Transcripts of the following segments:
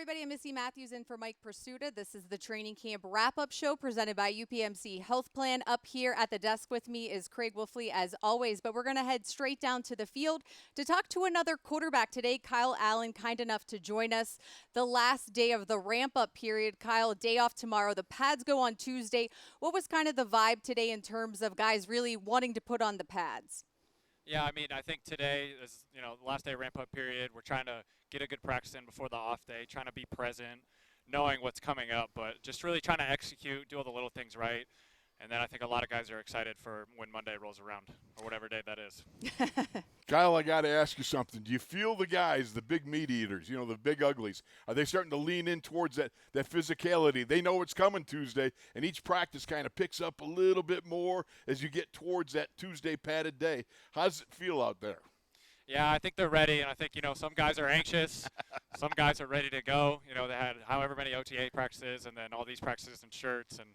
everybody. I'm Missi Matthews in for Mike Pursuta. This is the training camp wrap-up show presented by UPMC Health Plan. Up here at the desk with me is Craig Wolfley, as always, but we're going to head straight down to the field to talk to another quarterback today. Kyle Allen, kind enough to join us the last day of the ramp-up period. Kyle, day off tomorrow. The pads go on Tuesday. What was kind of the vibe today in terms of guys really wanting to put on the pads? Yeah, I mean, I think today is, the last day ramp-up period. We're trying to get a good practice in before the off day, trying to be present, knowing what's coming up, but just really trying to execute, do all the little things right. And then I think a lot of guys are excited for when Monday rolls around, or whatever day that is. Kyle, I got to ask you something. Do you feel the guys, the big meat eaters, the big uglies, are they starting to lean in towards that physicality? They know it's coming Tuesday, and each practice kind of picks up a little bit more as you get towards that Tuesday padded day. How does it feel out there? Yeah, I think they're ready, and I think, some guys are anxious. Some guys are ready to go. They had however many OTA practices and then all these practices and shirts, and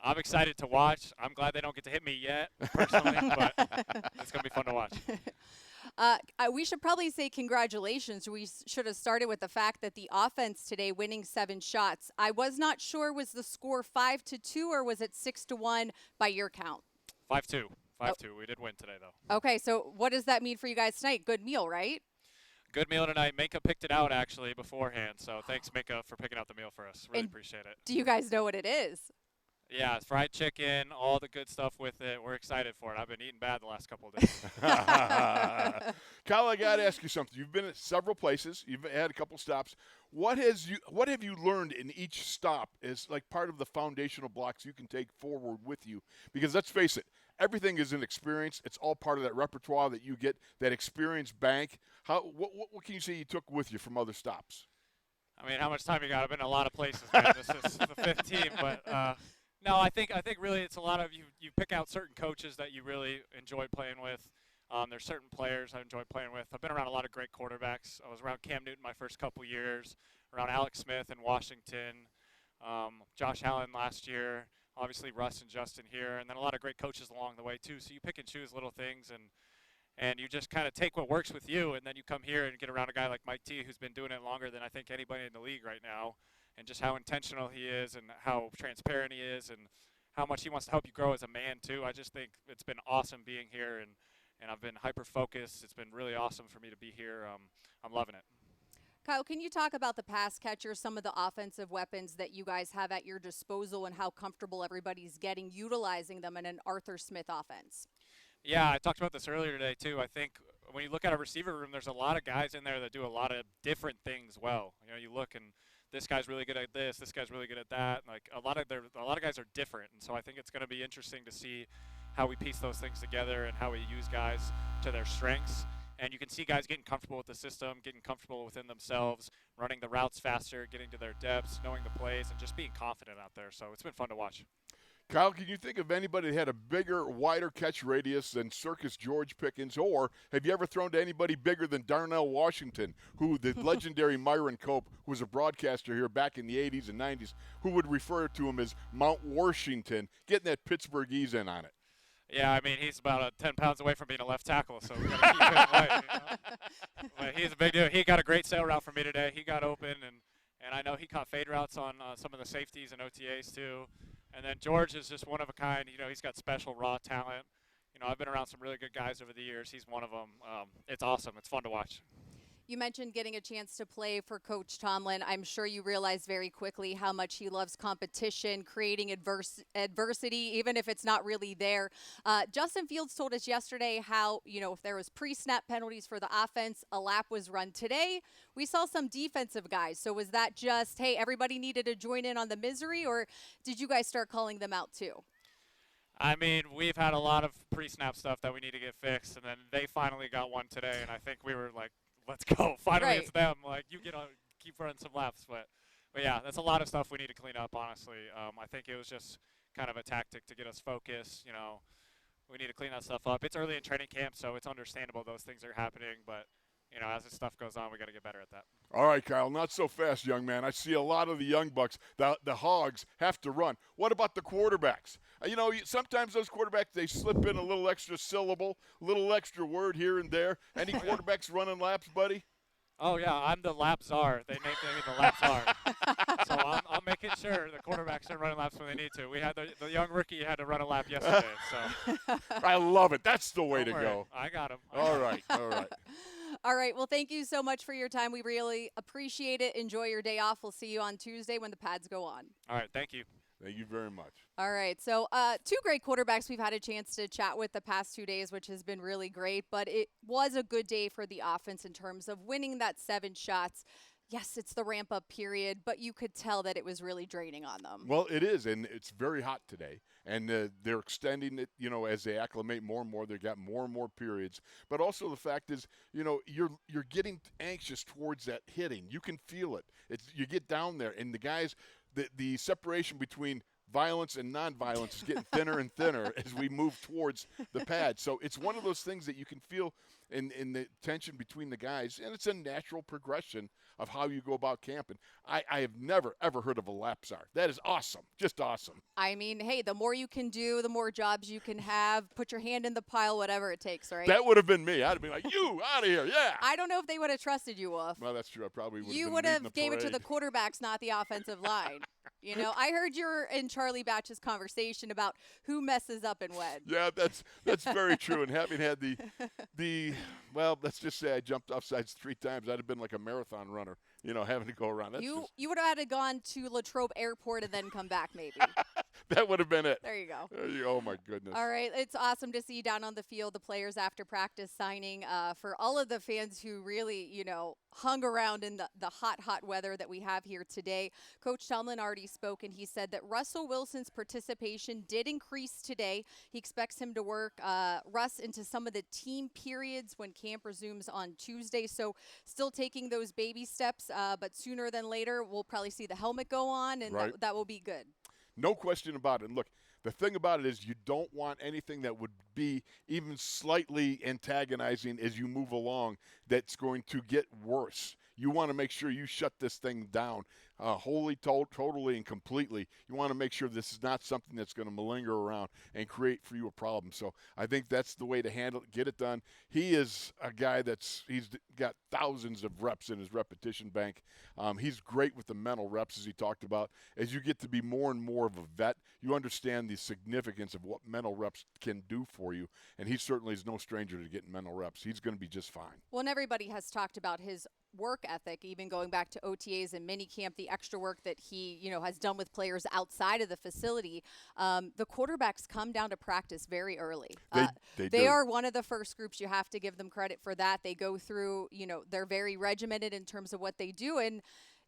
I'm excited to watch. I'm glad they don't get to hit me yet, personally, but it's going to be fun to watch. We should probably say congratulations. We should have started with the fact that the offense today winning 7 shots. I was not sure, was the score 5-2 or was it 6-1 by your count? 5-2. 5-2. We did win today, though. Okay, so what does that mean for you guys tonight? Good meal, right? Good meal tonight. Mika picked it out, actually, beforehand. So thanks, Mika, for picking out the meal for us. Really appreciate it. Do you guys know what it is? Yeah, it's fried chicken, all the good stuff with it. We're excited for it. I've been eating bad the last couple of days. Kyle, I got to ask you something. You've been at several places. You've had a couple stops. What have you learned in each stop as like part of the foundational blocks you can take forward with you? Because let's face it, everything is an experience. It's all part of that repertoire that you get, that experience bank. What can you say you took with you from other stops? I mean, how much time you got? I've been in a lot of places, man. This is the 5th team, but no, I think really it's a lot of you pick out certain coaches that you really enjoy playing with. There's certain players I enjoy playing with. I've been around a lot of great quarterbacks. I was around Cam Newton my first couple years, around Alex Smith in Washington, Josh Allen last year, obviously Russ and Justin here, and then a lot of great coaches along the way too. So you pick and choose little things and you just kind of take what works with you, and then you come here and get around a guy like Mike T, who's been doing it longer than I think anybody in the league right now, and just how intentional he is and how transparent he is and how much he wants to help you grow as a man too. I just think it's been awesome being here, and I've been hyper-focused. It's been really awesome for me to be here. I'm loving it. Kyle, can you talk about the pass catcher, some of the offensive weapons that you guys have at your disposal and how comfortable everybody's getting utilizing them in an Arthur Smith offense? Yeah, I talked about this earlier today too. I think when you look at our receiver room, there's a lot of guys in there that do a lot of different things well. You look and this guy's really good at this guy's really good at that. Like a lot of guys are different, and so I think it's going to be interesting to see how we piece those things together and how we use guys to their strengths. And you can see guys getting comfortable with the system, getting comfortable within themselves, running the routes faster, getting to their depths, knowing the plays, and just being confident out there. So it's been fun to watch. Kyle, can you think of anybody that had a bigger, wider catch radius than Circus George Pickens? Or have you ever thrown to anybody bigger than Darnell Washington, who the legendary Myron Cope, who was a broadcaster here back in the 80s and 90s, who would refer to him as Mount Washington, getting that Pittsburgh ease in on it? Yeah, I mean, he's about 10 pounds away from being a left tackle, so we got to keep him away. But he's a big dude. He got a great sail route for me today. He got open, and I know he caught fade routes on some of the safeties and OTAs too. And then George is just one of a kind. He's got special raw talent. I've been around some really good guys over the years. He's one of them. It's awesome. It's fun to watch. You mentioned getting a chance to play for Coach Tomlin. I'm sure you realized very quickly how much he loves competition, creating adversity, even if it's not really there. Justin Fields told us yesterday how, if there was pre-snap penalties for the offense, a lap was run. Today, we saw some defensive guys. So was that just, hey, everybody needed to join in on the misery, or did you guys start calling them out too? I mean, we've had a lot of pre-snap stuff that we need to get fixed, and then they finally got one today, and I think we were like, let's go. Finally, It's them. Like, you keep running some laps. But yeah, that's a lot of stuff we need to clean up, honestly. I think it was just kind of a tactic to get us focused. We need to clean that stuff up. It's early in training camp, so it's understandable those things are happening. But, as this stuff goes on, we got to get better at that. All right, Kyle, not so fast, young man. I see a lot of the young bucks, the hogs, have to run. What about the quarterbacks? Sometimes those quarterbacks, they slip in a little extra syllable, a little extra word here and there. Any quarterbacks running laps, buddy? Oh, yeah, I'm the lap czar. They named me the lap czar. So I'm making sure the quarterbacks are running laps when they need to. We had the young rookie had to run a lap yesterday. So I love it. That's the way don't to worry. go. I got him. All right. All right. All right. Well, thank you so much for your time. We really appreciate it. Enjoy your day off. We'll see you on Tuesday when the pads go on. All right, thank you. Thank you very much. All right. So, two great quarterbacks we've had a chance to chat with the past 2 days, which has been really great. But it was a good day for the offense in terms of winning that 7 shots. Yes, it's the ramp up period, but you could tell that it was really draining on them. Well, it is, and it's very hot today, and they're extending it. As they acclimate more and more, they got more and more periods. But also the fact is, you're getting anxious towards that hitting. You can feel it. You get down there, and the guys, the separation between violence and nonviolence is getting thinner and thinner as we move towards the pad. So it's one of those things that you can feel in the tension between the guys, and it's a natural progression of how you go about camping. I have never, ever heard of a lap czar. That is awesome. Just awesome. I mean, hey, the more you can do, the more jobs you can have. Put your hand in the pile, whatever it takes, right? That would have been me. I'd have been like, you, out of here, yeah. I don't know if they would have trusted you, Wolf. Well, that's true. I probably would have You been would leading have the gave it to the parade. quarterbacks, not the offensive line. I heard you're in Charlie Batch's conversation about who messes up and when. Yeah, that's very true. And having had well, let's just say I jumped off sides 3 times. I'd have been like a marathon runner, having to go around. That's You would have had to gone to Latrobe Airport and then come back, maybe. that would have been it. There you go. Oh, my goodness. All right, it's awesome to see you down on the field, the players after practice signing. For all of the fans who really, hung around in the hot weather that we have here today, Coach Tomlin already spoke, and he said that Russell Wilson's participation did increase today. He expects him to work Russ into some of the team periods when camp resumes on Tuesday. So still taking those baby steps, but sooner than later, we'll probably see the helmet go on, and Right. that will be good. No question about it. And look, the thing about it is you don't want anything that would be even slightly antagonizing as you move along that's going to get worse. You want to make sure you shut this thing down wholly, totally, and completely. You want to make sure this is not something that's going to malinger around and create for you a problem. So I think that's the way to handle it, get it done. He is a guy he's got thousands of reps in his repetition bank. He's great with the mental reps, as he talked about. As you get to be more and more of a vet, you understand the significance of what mental reps can do for you. And he certainly is no stranger to getting mental reps. He's going to be just fine. Well, and everybody has talked about his work ethic, even going back to OTAs and minicamp, the extra work that he, has done with players outside of the facility. The quarterbacks come down to practice very early. They They do. are one of the first groups. You have to give them credit for that. They go through, they're very regimented in terms of what they do. And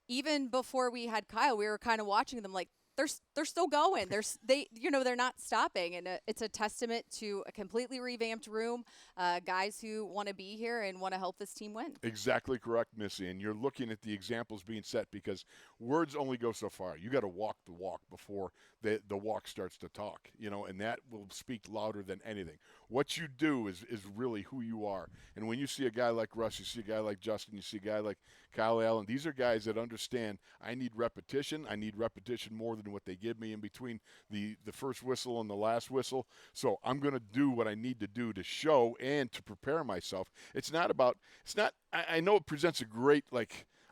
even before we had Kyle, we were kind of watching them like, they're still going. They're not stopping, and it's a testament to a completely revamped room, guys who want to be here and want to help this team win. Exactly correct, Missy. And you're looking at the examples being set because words only go so far. You got to walk the walk before the walk starts to talk, and that will speak louder than anything. What you do is really who you are. And when you see a guy like Russ, you see a guy like Justin, you see a guy like Kyle Allen, these are guys that understand I need repetition. I need repetition more than what they give me in between the first whistle and the last whistle. So I'm going to do what I need to do to show and to prepare myself. I know it presents a great,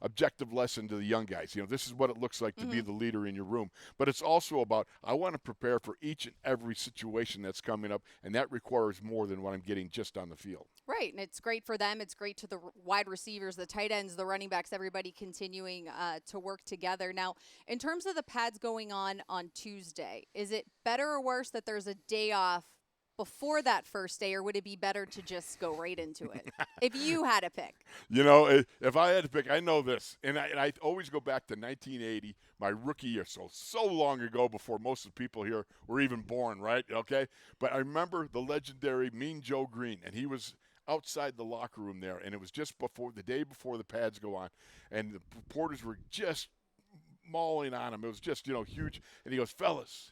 objective lesson to the young guys. This is what it looks like to be the leader in your room. But it's also about I want to prepare for each and every situation that's coming up, and that requires more than what I'm getting just on the field. Right, and it's great for them. It's great to the wide receivers, the tight ends, the running backs, everybody continuing to work together. Now, in terms of the pads going on Tuesday, is it better or worse that there's a day off before that first day, or would it be better to just go right into it if you had to pick? If I had to pick, I know this, and I always go back to 1980, my rookie year, so long ago before most of the people here were even born, right? Okay? But I remember the legendary Mean Joe Green, and he was outside the locker room there, and it was just the day before the pads go on, and the reporters were just mauling on him. It was just, huge. And he goes, fellas,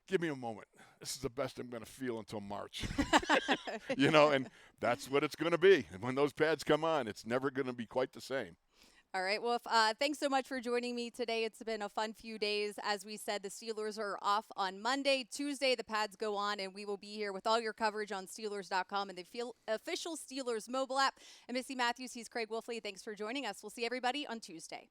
give me a moment. This is the best I'm going to feel until March. And that's what it's going to be. And when those pads come on, it's never going to be quite the same. All right. Well, thanks so much for joining me today. It's been a fun few days. As we said, the Steelers are off on Monday. Tuesday, the pads go on, and we will be here with all your coverage on Steelers.com and the official Steelers mobile app. And Missi Matthews, he's Craig Wolfley. Thanks for joining us. We'll see everybody on Tuesday.